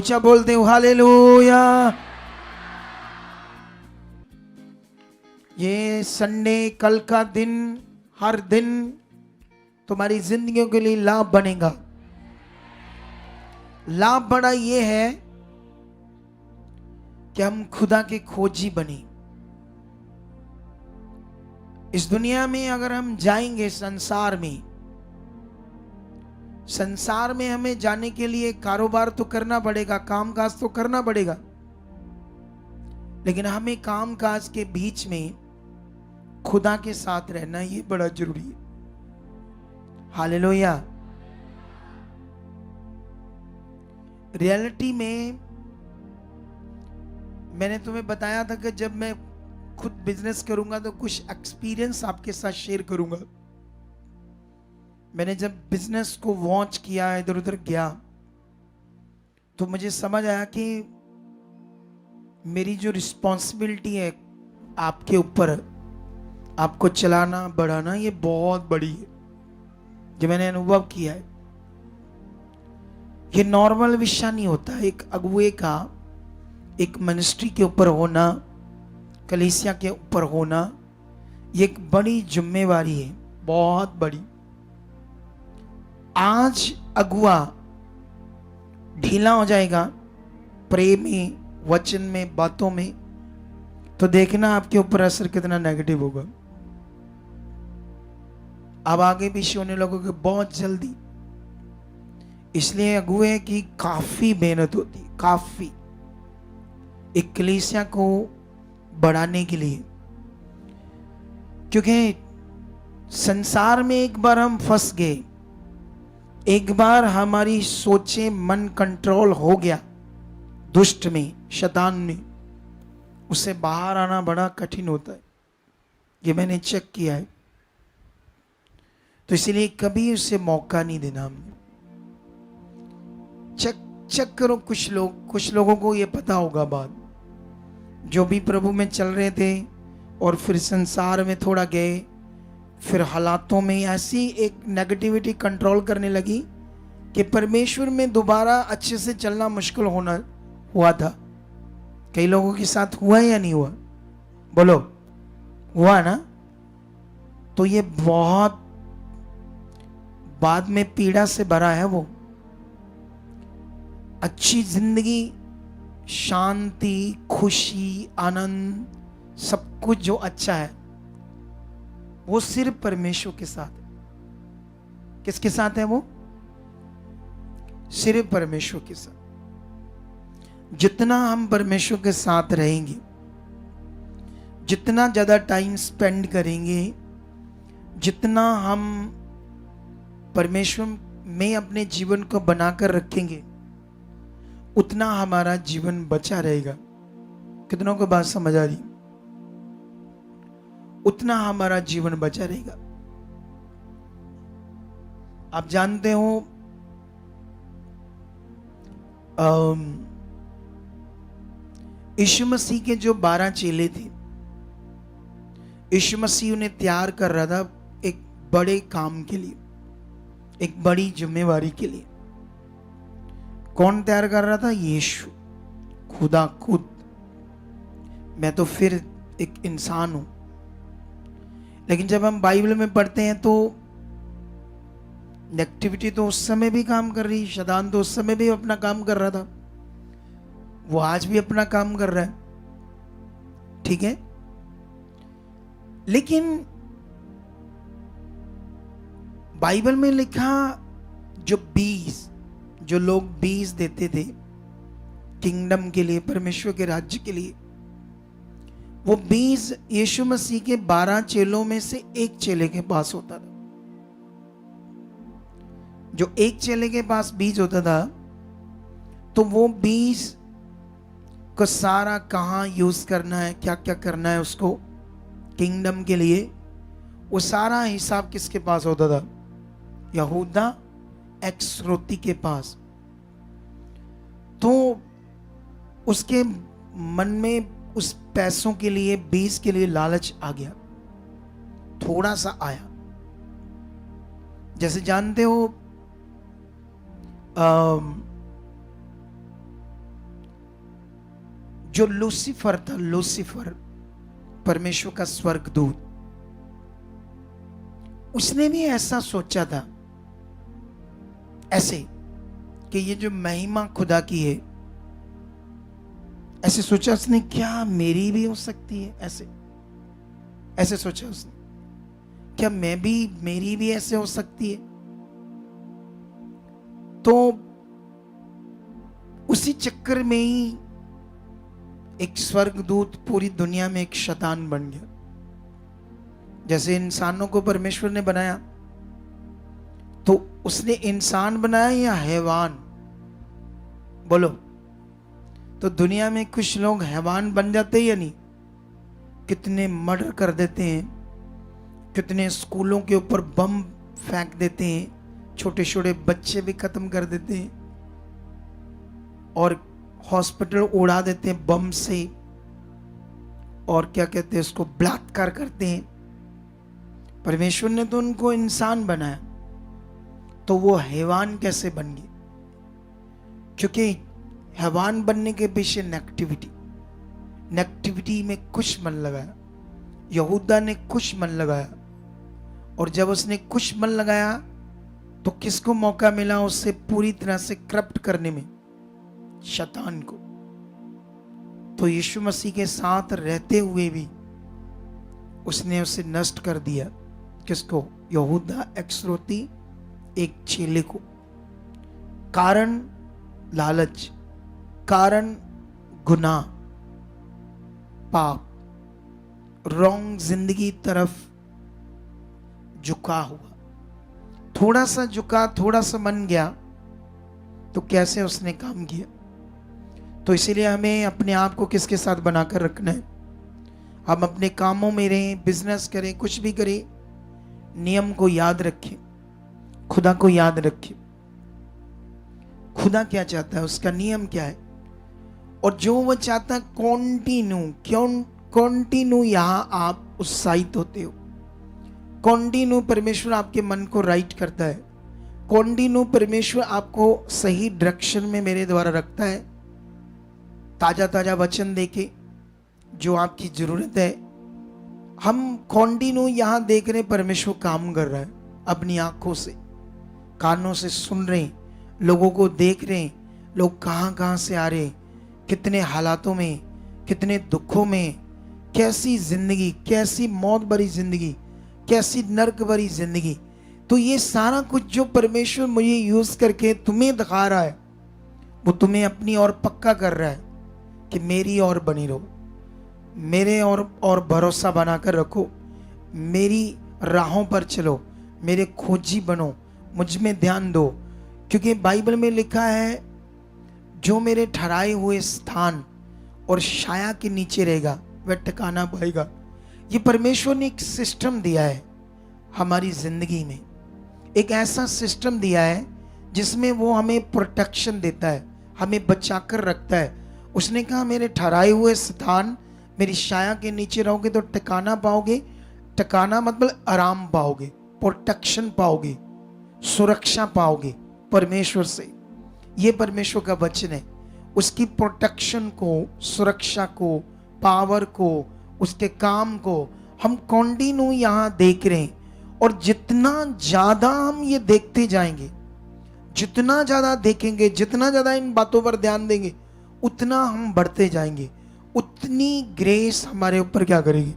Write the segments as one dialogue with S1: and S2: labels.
S1: ऊंचा बोलते हो हालेलुया। ये संडे, कल का दिन, हर दिन तुम्हारी जिंदगियों के लिए लाभ बनेगा। लाभ बड़ा ये है कि हम खुदा के खोजी बने। इस दुनिया में अगर हम जाएंगे, संसार में हमें जाने के लिए कारोबार तो करना पड़ेगा, कामकाज तो करना पड़ेगा, लेकिन हमें कामकाज के बीच में खुदा के साथ रहना ये बड़ा जरूरी है। हालेलुया। रियलिटी में मैंने तुम्हें बताया था कि जब मैं खुद बिजनेस करूंगा तो कुछ एक्सपीरियंस आपके साथ शेयर करूंगा। मैंने जब बिजनेस को वॉच किया, इधर उधर गया, तो मुझे समझ आया कि मेरी जो रिस्पॉन्सिबिलिटी है आपके ऊपर, आपको चलाना बढ़ाना, ये बहुत बड़ी है। जो मैंने अनुभव किया है, ये नॉर्मल विषय नहीं होता। एक अगुए का एक मिनिस्ट्री के ऊपर होना, कलीसिया के ऊपर होना, ये एक बड़ी जिम्मेवारी है, बहुत बड़ी। आज अगुआ ढीला हो जाएगा प्रेम में, वचन में, बातों में, तो देखना आपके ऊपर असर कितना नेगेटिव होगा। अब आगे पीछे होने लगोगे बहुत जल्दी। इसलिए अगुए की काफी मेहनत होती है, काफी, एक कलीसिया को बढ़ाने के लिए। क्योंकि संसार में एक बार हम फंस गए, एक बार हमारी सोचें, मन कंट्रोल हो गया दुष्ट में, शैतान ने, उससे बाहर आना बड़ा कठिन होता है। ये मैंने चेक किया है। तो इसलिए कभी उसे मौका नहीं देना हमने। चेक करो। कुछ लोगों को ये पता होगा बात, जो भी प्रभु में चल रहे थे और फिर संसार में थोड़ा गए, फिर हालातों में ऐसी एक नेगेटिविटी कंट्रोल करने लगी कि परमेश्वर में दोबारा अच्छे से चलना मुश्किल हुआ था। कई लोगों के साथ हुआ या नहीं हुआ? बोलो, हुआ ना? तो ये बहुत बाद में पीड़ा से भरा है। वो अच्छी जिंदगी, शांति, खुशी, आनंद, सब कुछ जो अच्छा है वो सिर्फ परमेश्वर के साथ है। किसके साथ है वो? सिर्फ परमेश्वर के साथ। जितना हम परमेश्वर के साथ रहेंगे, जितना ज्यादा टाइम स्पेंड करेंगे, जितना हम परमेश्वर में अपने जीवन को बनाकर रखेंगे, उतना हमारा जीवन बचा रहेगा। कितनों को बात समझ आ रही? उतना हमारा जीवन बचा रहेगा। आप जानते हो, यीशु मसीह के जो 12 चेले थे, यीशु मसीह उन्हें तैयार कर रहा था एक बड़े काम के लिए, एक बड़ी जिम्मेवारी के लिए। कौन तैयार कर रहा था? यीशु, खुदा खुद। मैं तो फिर एक इंसान हूं। लेकिन जब हम बाइबल में पढ़ते हैं तो नेगेटिविटी तो उस समय भी काम कर रही, शैतान तो उस समय भी अपना काम कर रहा था, वो आज भी अपना काम कर रहा है, ठीक है। लेकिन बाइबल में लिखा, जो लोग बीज देते थे किंगडम के लिए, परमेश्वर के राज्य के लिए, वो बीज यीशु मसीह के 12 चेलों में से एक चेले के पास होता था। जो एक चेले के पास बीज होता था, तो वो बीज को सारा कहां यूज करना है, क्या क्या करना है उसको किंगडम के लिए, वो सारा हिसाब किसके पास होता था? यहूदा इस्करियोती के पास। तो उसके मन में उस पैसों के लिए, बीज के लिए लालच आ गया, थोड़ा सा आया। जैसे जानते हो जो लूसीफर था, लूसीफर परमेश्वर का स्वर्गदूत, उसने भी ऐसा सोचा था, ऐसे कि ये जो महिमा खुदा की है, ऐसे सोचा उसने, क्या मेरी भी हो सकती है ऐसे, ऐसे सोचा उसने, क्या मेरी भी ऐसे हो सकती है। तो उसी चक्कर में ही एक स्वर्गदूत पूरी दुनिया में एक शैतान बन गया। जैसे इंसानों को परमेश्वर ने बनाया, तो उसने इंसान बनाया या हैवान? बोलो। तो दुनिया में कुछ लोग हैवान बन जाते हैं या नहीं? कितने मर्डर कर देते हैं, कितने स्कूलों के ऊपर बम फेंक देते हैं, छोटे छोटे बच्चे भी खत्म कर देते हैं, और हॉस्पिटल उड़ा देते हैं बम से, और क्या कहते हैं उसको, बलात्कार करते हैं। परमेश्वर ने तो उनको इंसान बनाया, तो वो हैवान कैसे बन गए? क्योंकि हैवान बनने के पीछे नेगेटिविटी में कुछ मन लगाया। यहूदा ने कुछ मन लगाया, और जब उसने कुछ मन लगाया तो किसको मौका मिला उससे पूरी तरह से करप्ट करने में? शैतान को। तो यीशु मसीह के साथ रहते हुए भी उसने उसे नष्ट कर दिया। किसको? यहूदा इस्करियोती, एक चेले को। कारण लालच, कारण गुनाह, पाप, रॉन्ग जिंदगी तरफ झुका हुआ। थोड़ा सा झुका, थोड़ा सा मन गया, तो कैसे उसने काम किया। तो इसीलिए हमें अपने आप को किसके साथ बनाकर रखना है? हम अपने कामों में रहें, बिजनेस करें, कुछ भी करें, नियम को याद रखें, खुदा को याद रखें। खुदा क्या चाहता है, उसका नियम क्या है, और जो वो चाहता है कॉन्टिन्यू यहां आप उत्साहित होते हो। कॉन्टिन्यू परमेश्वर आपके मन को राइट करता है। कॉन्टिन्यू परमेश्वर आपको सही डायरेक्शन में मेरे द्वारा रखता है, ताजा ताजा वचन देके जो आपकी जरूरत है। हम कॉन्टिन्यू यहां देख रहे, परमेश्वर काम कर रहा है। अपनी आंखों से, कानों से सुन रहे, लोगों को देख रहे, लोग कहां कहां से आ रहे, कितने हालातों में, कितने दुखों में, कैसी जिंदगी, कैसी मौत भरी जिंदगी, कैसी नर्क भरी जिंदगी। तो ये सारा कुछ जो परमेश्वर मुझे यूज करके तुम्हें दिखा रहा है, वो तुम्हें अपनी ओर पक्का कर रहा है कि मेरी ओर बनी रहो, मेरे और भरोसा बनाकर रखो, मेरी राहों पर चलो, मेरे खोजी बनो, मुझ में ध्यान दो। क्योंकि बाइबल में लिखा है, जो मेरे ठहराए हुए स्थान और छाया के नीचे रहेगा वह ठिकाना पाएगा। ये परमेश्वर ने एक सिस्टम दिया है हमारी जिंदगी में, एक ऐसा सिस्टम दिया है जिसमें वो हमें प्रोटेक्शन देता है, हमें बचाकर रखता है। उसने कहा, मेरे ठहराए हुए स्थान, मेरी छाया के नीचे रहोगे तो ठिकाना पाओगे। ठिकाना मतलब आराम पाओगे, प्रोटेक्शन पाओगे, सुरक्षा पाओगे परमेश्वर से। ये परमेश्वर का वचन है। उसकी प्रोटेक्शन को, सुरक्षा को, पावर को, उसके काम को हम कॉन्टिन्यू यहां देख रहे हैं। और जितना ज्यादा हम ये देखते जाएंगे, जितना ज्यादा देखेंगे, जितना ज्यादा इन बातों पर ध्यान देंगे, उतना हम बढ़ते जाएंगे, उतनी ग्रेस हमारे ऊपर क्या करेगी?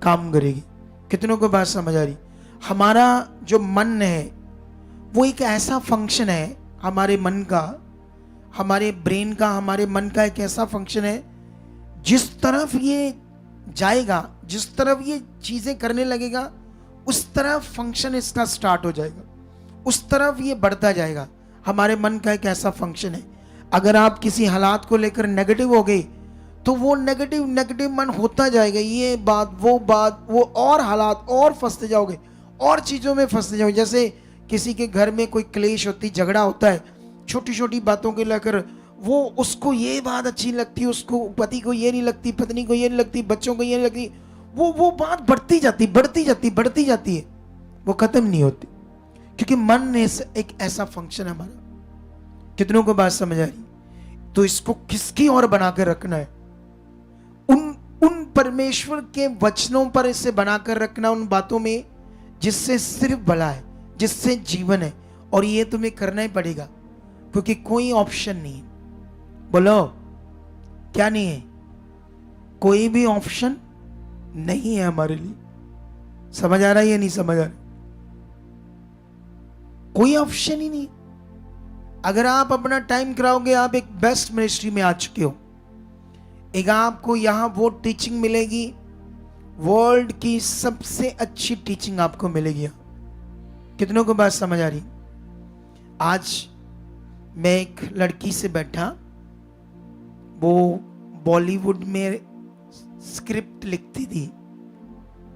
S1: काम करेगी। कितनों को बात समझ आ रही? हमारा जो मन है वो एक ऐसा फंक्शन है, हमारे मन का, हमारे ब्रेन का, हमारे मन का एक ऐसा फंक्शन है, जिस तरफ ये जाएगा, जिस तरफ ये चीजें करने लगेगा, उस तरफ फंक्शन इसका स्टार्ट हो जाएगा, उस तरफ ये बढ़ता जाएगा। हमारे मन का एक ऐसा फंक्शन है। अगर आप किसी हालात को लेकर नेगेटिव हो गए, तो वो नेगेटिव मन होता जाएगा, ये बात, वो और हालात, और फंसते जाओगे, और चीजों में फंसते जाओगे। जैसे किसी के घर में कोई क्लेश होती, झगड़ा होता है, छोटी छोटी बातों को लेकर, वो उसको ये बात अच्छी लगती, उसको पति को ये नहीं लगती, पत्नी को ये नहीं लगती, बच्चों को ये नहीं लगती, वो बात बढ़ती जाती है, वो खत्म नहीं होती। क्योंकि मन एक ऐसा फंक्शन है हमारा। कितनों को बात समझ आ रही? तो इसको किसकी ओर बना के रखना है? परमेश्वर के वचनों पर इसे बनाकर रखना, उन बातों में जिससे सिर्फ भला है, जिससे जीवन है। और ये तुम्हें करना ही पड़ेगा, क्योंकि कोई ऑप्शन नहीं है। बोलो क्या नहीं है? कोई भी ऑप्शन नहीं है हमारे लिए। समझ आ रहा है या नहीं समझ आ रहा? कोई ऑप्शन ही नहीं। अगर आप अपना टाइम कराओगे, आप एक बेस्ट मिनिस्ट्री में आ चुके हो, एक आपको यहां वो टीचिंग मिलेगी, वर्ल्ड की सबसे अच्छी टीचिंग आपको मिलेगी। कितनों को बात समझ आ रही? आज मैं एक लड़की से बैठा, वो बॉलीवुड में स्क्रिप्ट लिखती थी,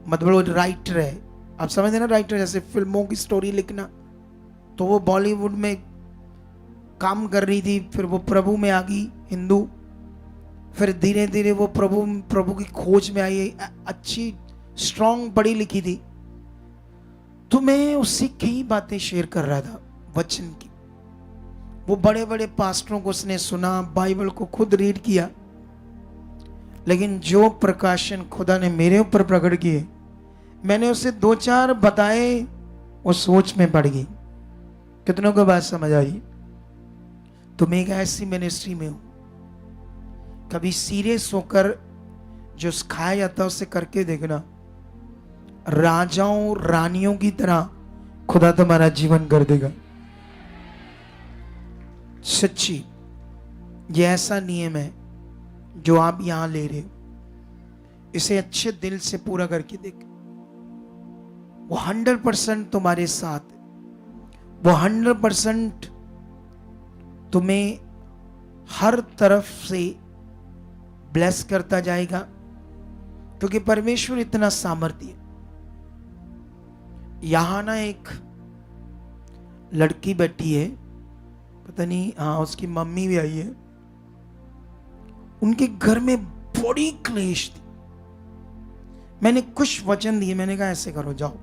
S1: मतलब वो राइटर है, आप समझते ना, राइटर जैसे फिल्मों की स्टोरी लिखना। तो वो बॉलीवुड में काम कर रही थी, फिर वो प्रभु में आ गई, हिंदू, फिर धीरे धीरे वो प्रभु की खोज में आई, अच्छी स्ट्रांग पढ़ी लिखी थी। तो मैं उससे कई बातें शेयर कर रहा था वचन की। वो बड़े बड़े पास्टरों को उसने सुना, बाइबल को खुद रीड किया, लेकिन जो प्रकाशन खुदा ने मेरे ऊपर प्रकट किए, मैंने उसे 2-4 बताए, वो सोच में पड़ गई। कितनों को बात समझ आई? तो मैं एक ऐसी मिनिस्ट्री में हूं, कभी सीरियस होकर जो सिखाया जाता है उसे करके देखना, राजाओं रानियों की तरह खुदा तुम्हारा जीवन कर देगा। सच्ची, ये ऐसा नियम है जो आप यहां ले रहे हो, इसे अच्छे दिल से पूरा करके देख। वो 100% तुम्हारे साथ है, वो 100% तुम्हें हर तरफ से ब्लेस करता जाएगा, क्योंकि परमेश्वर इतना सामर्थ्य है। यहां ना एक लड़की बैठी है, पता नहीं, हाँ उसकी मम्मी भी आई है। उनके घर में बड़ी क्लेश थी। मैंने कुछ वचन दिए, मैंने कहा ऐसे करो जाओ,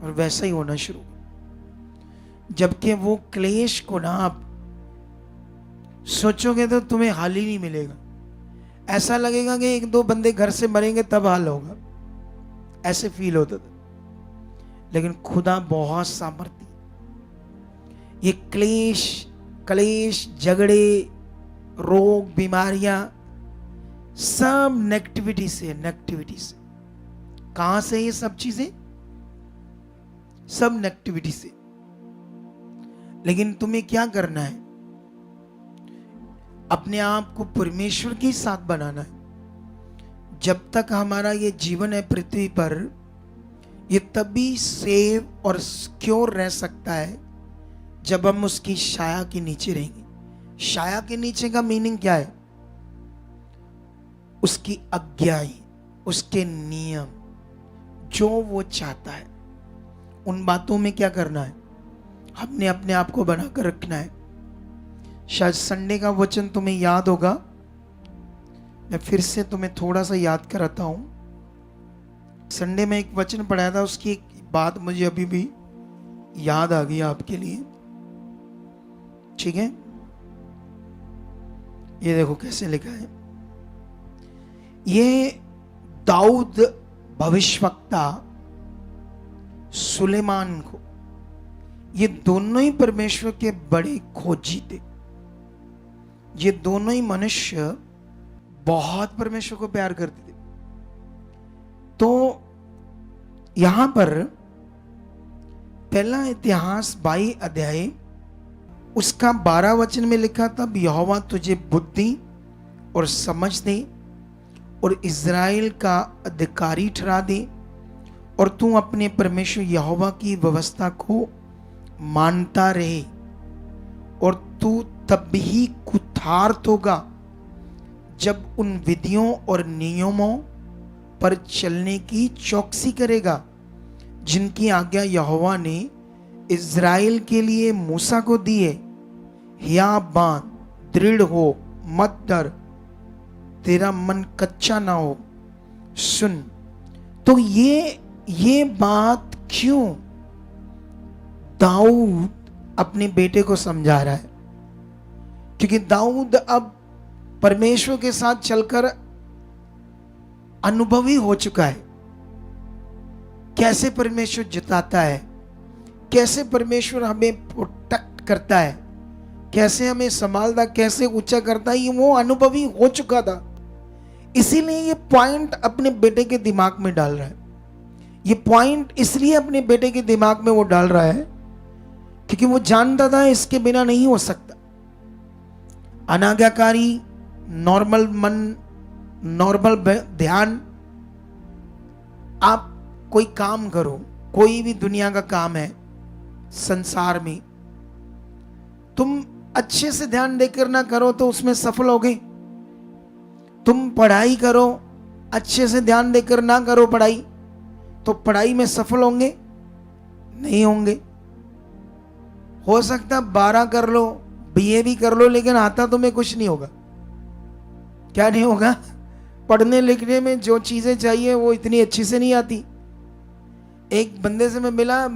S1: और वैसा ही होना शुरू। जबकि वो क्लेश को ना आप सोचोगे तो तुम्हें हाल ही नहीं मिलेगा। ऐसा लगेगा कि 1-2 बंदे घर से मरेंगे तब हाल होगा, ऐसे फील होता था। लेकिन खुदा बहुत सामर्थ्य, ये क्लेश, झगड़े, रोग, बीमारियां, सब नेगेटिविटी से। कहां से ये सब चीजें? सब नेगेटिविटी से। लेकिन तुम्हें क्या करना है? अपने आप को परमेश्वर के साथ बनाना है। जब तक हमारा ये जीवन है पृथ्वी पर, ये तभी सेव और सिक्योर रह सकता है जब हम उसकी छाया के नीचे रहेंगे। छाया के नीचे का मीनिंग क्या है? उसकी आज्ञाएं, उसके नियम, जो वो चाहता है, उन बातों में क्या करना है? हमने अपने आप को बनाकर रखना है। शायद संडे का वचन तुम्हें याद होगा, मैं फिर से तुम्हें थोड़ा सा याद कराता हूं। संडे में एक वचन पढ़ाया था, उसकी एक बात मुझे अभी भी याद आ गई आपके लिए। ठीक है, ये देखो कैसे लिखा है। ये दाऊद भविष्यवक्ता, सुलेमान को, ये दोनों ही परमेश्वर के बड़े खोजी थे। ये दोनों ही मनुष्य बहुत परमेश्वर को प्यार करते थे। तो यहां पर पहला इतिहास 22 अध्याय उसका 12 वचन में लिखा, तब यहोवा तुझे बुद्धि और समझ दे और इज़राइल का अधिकारी ठहरा दे, और तू अपने परमेश्वर यहोवा की व्यवस्था को मानता रहे, और तू तब ही कुठार्थ होगा जब उन विधियों और नियमों पर चलने की चौकसी करेगा जिनकी आज्ञा यहोवा ने इज़राइल के लिए मूसा को दी है। हिया बांध, दृढ़ हो, मत डर, तेरा मन कच्चा ना हो। सुन। तो ये बात क्यों दाऊद अपने बेटे को समझा रहा है? क्योंकि दाऊद अब परमेश्वर के साथ चलकर अनुभवी हो चुका है, कैसे परमेश्वर जिताता है, कैसे परमेश्वर हमें प्रोटेक्ट करता है, कैसे हमें संभालता, कैसे ऊंचा करता है, ये वो अनुभवी हो चुका था। इसीलिए ये पॉइंट अपने बेटे के दिमाग में डाल रहा है। ये पॉइंट इसलिए अपने बेटे के दिमाग में वो डाल रहा है क्योंकि वो जानता था इसके बिना नहीं हो सकता। अनाज्ञाकारी, नॉर्मल मन, नॉर्मल ध्यान। आप कोई काम करो, कोई भी दुनिया का काम है संसार में, तुम अच्छे से ध्यान देकर ना करो तो उसमें सफल होगे। तुम पढ़ाई करो, अच्छे से ध्यान देकर ना करो पढ़ाई, तो पढ़ाई में सफल होंगे? नहीं होंगे। हो सकता 12 कर लो, बीए भी कर लो, लेकिन आता तुम्हें कुछ नहीं होगा। क्या नहीं होगा? पढ़ने लिखने में जो चीजें चाहिए वो इतनी अच्छी से नहीं आती। एक बंदे से मैं मिला,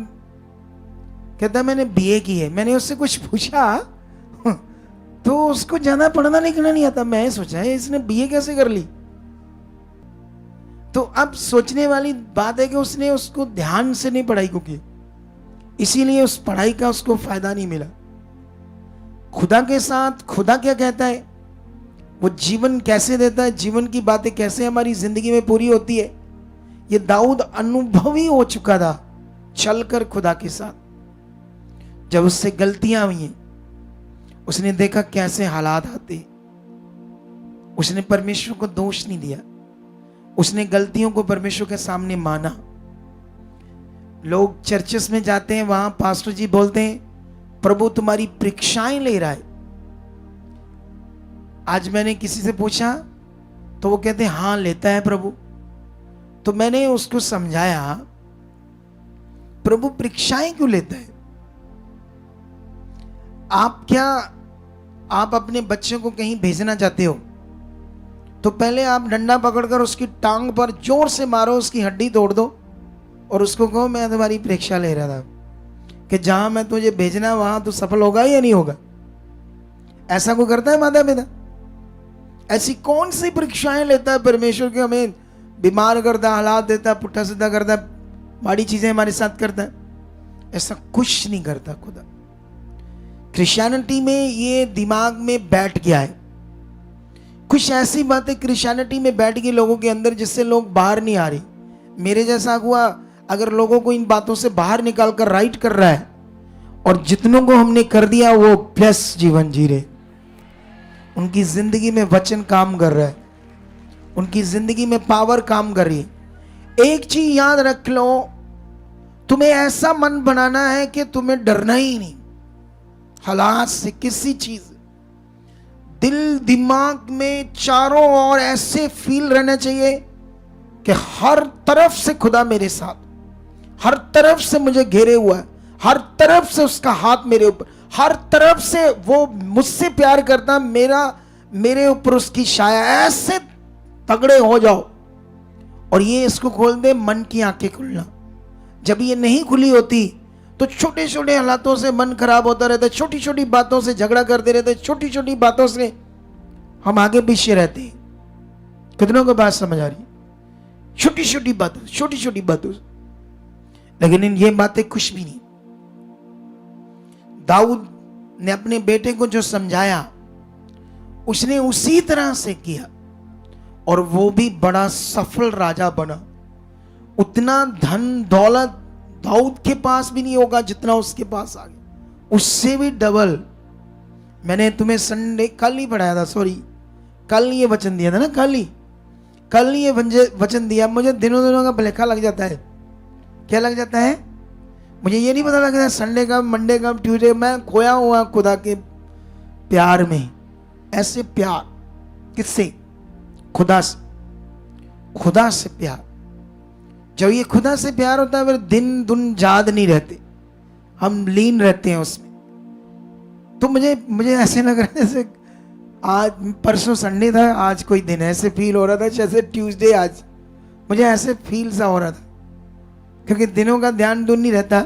S1: कहता मैंने बीए की है। मैंने उससे कुछ पूछा तो उसको ज्यादा पढ़ना लिखना नहीं आता। मैं सोचा है इसने बीए कैसे कर ली। तो अब सोचने वाली बात है कि उसने उसको ध्यान से नहीं पढ़ाई को की, इसीलिए उस पढ़ाई का उसको फायदा नहीं मिला। खुदा के साथ खुदा क्या कहता है, वो जीवन कैसे देता है, जीवन की बातें कैसे हमारी जिंदगी में पूरी होती है, ये दाऊद अनुभवी हो चुका था चलकर खुदा के साथ। जब उससे गलतियां हुई, उसने देखा कैसे हालात आते, उसने परमेश्वर को दोष नहीं दिया, उसने गलतियों को परमेश्वर के सामने माना। लोग चर्चेस में जाते हैं, वहां पास्टर जी बोलते हैं प्रभु तुम्हारी परीक्षाएं ले रहा है। आज मैंने किसी से पूछा तो वो कहते हैं हाँ लेता है प्रभु। तो मैंने उसको समझाया प्रभु परीक्षाएं क्यों लेता है। आप अपने बच्चे को कहीं भेजना चाहते हो तो पहले आप डंडा पकड़कर उसकी टांग पर जोर से मारो, उसकी हड्डी तोड़ दो और उसको कहो मैं तुम्हारी परीक्षा ले रहा था कि जहां मैं तुझे भेजना वहां तो सफल होगा या नहीं होगा। ऐसा कोई करता है माता पिता? ऐसी कौन सी परीक्षाएं लेता है परमेश्वर के, हमें बीमार करता, हालात देता, पुट्ठा सीधा करता, बड़ी चीजें हमारे साथ करता है? ऐसा कुछ नहीं करता खुदा। क्रिश्चियनिटी में ये दिमाग में बैठ गया है, कुछ ऐसी बातें क्रिश्चियनिटी में बैठ गई लोगों के अंदर जिससे लोग बाहर नहीं आ रहे। मेरे जैसा हुआ अगर लोगों को इन बातों से बाहर निकाल कर राइट कर रहा है, और जितनों को हमने कर दिया वो प्लस जीवन जी रहे, उनकी जिंदगी में वचन काम कर रहा है, उनकी जिंदगी में पावर काम कर रही है। एक चीज याद रख लो, तुम्हें ऐसा मन बनाना है कि तुम्हें डरना ही नहीं हालात से, किसी चीज। दिल दिमाग में चारों ओर ऐसे फील रहना चाहिए कि हर तरफ से खुदा मेरे साथ, हर तरफ से मुझे घेरे हुआ है, हर तरफ से उसका हाथ मेरे ऊपर, हर तरफ से वो मुझसे प्यार करता, मेरे ऊपर उसकी छाया। ऐसे तगड़े हो जाओ। और ये इसको खोल दे, मन की आंखें खुलना। जब ये नहीं खुली होती तो छोटे छोटे हालातों से मन खराब होता रहता है, छोटी छोटी बातों से झगड़ा करते रहते, छोटी छोटी बातों से हम आगे पीछे रहते हैं। कितनों को बात समझ आ रही? छोटी छोटी बातों से। लेकिन इन ये बातें कुछ भी नहीं। दाऊद ने अपने बेटे को जो समझाया उसने उसी तरह से किया, और वो भी बड़ा सफल राजा बना। उतना धन दौलत दाऊद के पास भी नहीं होगा जितना उसके पास आ गया, उससे भी डबल। मैंने तुम्हें कल ही पढ़ाया था, कल ये वचन दिया था ना, कल ये वचन दिया। मुझे दिनों का भलेखा लग जाता है। क्या लग जाता है? मुझे ये नहीं पता लगता है संडे कब, मंडे कब, ट्यूसडे। मैं खोया हुआ खुदा के प्यार में। ऐसे प्यार किससे? खुदा से प्यार। जब ये खुदा से प्यार होता है फिर दिन दुन याद नहीं रहते, हम लीन रहते हैं उसमें। तो मुझे ऐसे लग रहा है जैसे आज परसों संडे था, आज कोई दिन ऐसे फील हो रहा था जैसे ट्यूसडे आज। मुझे ऐसे फील सा हो रहा था, क्योंकि दिनों का ध्यान दुन नहीं रहता,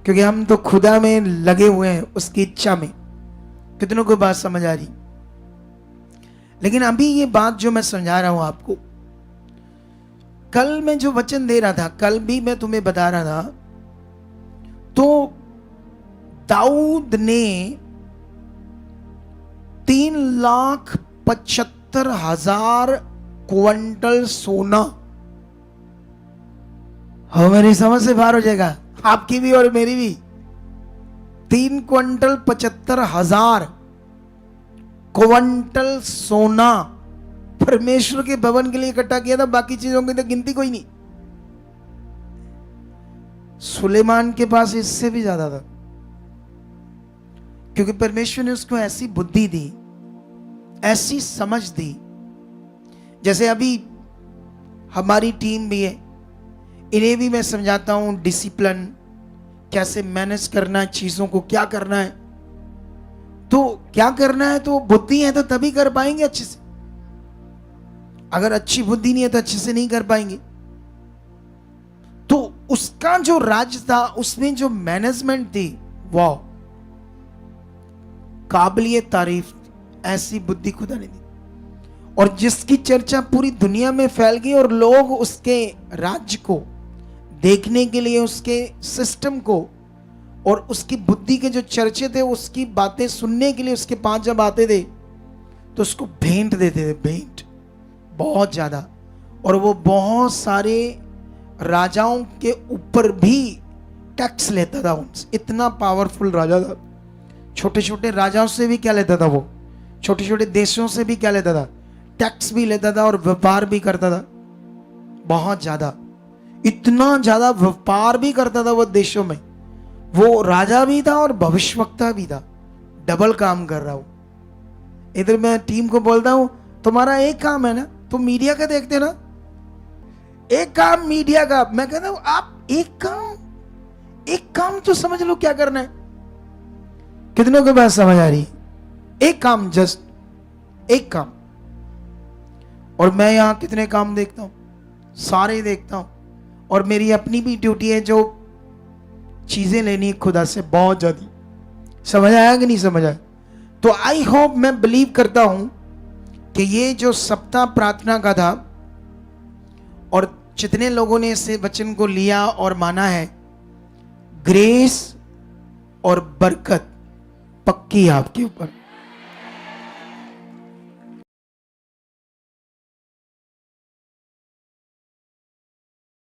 S1: क्योंकि हम तो खुदा में लगे हुए हैं, उसकी इच्छा में। कितनों को बात समझ आ रही? लेकिन अभी ये बात जो मैं समझा रहा हूं आपको, कल मैं जो वचन दे रहा था, कल भी मैं तुम्हें बता रहा था, तो दाऊद ने 3,75,000 क्विंटल सोना, हमारी समझ से बाहर हो जाएगा, आपकी भी और मेरी भी, 3,75,000 क्विंटल सोना परमेश्वर के भवन के लिए इकट्ठा किया था। बाकी चीजों की तो गिनती कोई नहीं। सुलेमान के पास इससे भी ज्यादा था, क्योंकि परमेश्वर ने उसको ऐसी बुद्धि दी, ऐसी समझ दी। जैसे अभी हमारी टीम भी है, इन्हें भी मैं समझाता हूं डिसिप्लिन कैसे मैनेज करना है, चीजों को क्या करना है, तो क्या करना है, तो बुद्धि है तो तभी कर पाएंगे अच्छे से। अगर अच्छी बुद्धि नहीं है तो अच्छे से नहीं कर पाएंगे। तो उसका जो राज था, उसमें जो मैनेजमेंट थी, वाह, काबिलियत तारीफ, ऐसी बुद्धि खुदा ने दी। और जिसकी चर्चा पूरी दुनिया में फैल गई और लोग उसके राज्य को देखने के लिए, उसके सिस्टम को और उसकी बुद्धि के जो चर्चे थे, उसकी बातें सुनने के लिए उसके पास जब आते थे तो उसको भेंट देते थे, भेंट बहुत ज्यादा। और वो बहुत सारे राजाओं के ऊपर भी टैक्स लेता था उनसे, इतना पावरफुल राजा था। छोटे छोटे राजाओं से भी क्या लेता था वो, छोटे छोटे देशों से भी क्या लेता था, टैक्स भी लेता था और व्यापार भी करता था बहुत ज्यादा। इतना ज्यादा व्यापार भी करता था वो देशों में। वो राजा भी था और भविष्यवक्ता भी था, डबल काम कर रहा हूं। इधर मैं टीम को बोलता हूं, तुम्हारा एक काम है ना, तुम मीडिया का देखते हो ना, एक काम मीडिया का। मैं कहता हूं आप एक काम तो समझ लो क्या करना है। कितनों के पास समझ आ रही? एक काम, जस्ट एक काम। और मैं यहां कितने काम देखता हूं, सारे देखता हूं। और मेरी अपनी भी ड्यूटी है, जो चीजें लेनी खुदा से बहुत ज्यादा। समझ आया कि नहीं समझ आया? तो आई होप, मैं बिलीव करता हूं कि ये जो सप्ताह प्रार्थना का था, और जितने लोगों ने इस वचन को लिया और माना है, ग्रेस और बरकत पक्की आपके ऊपर।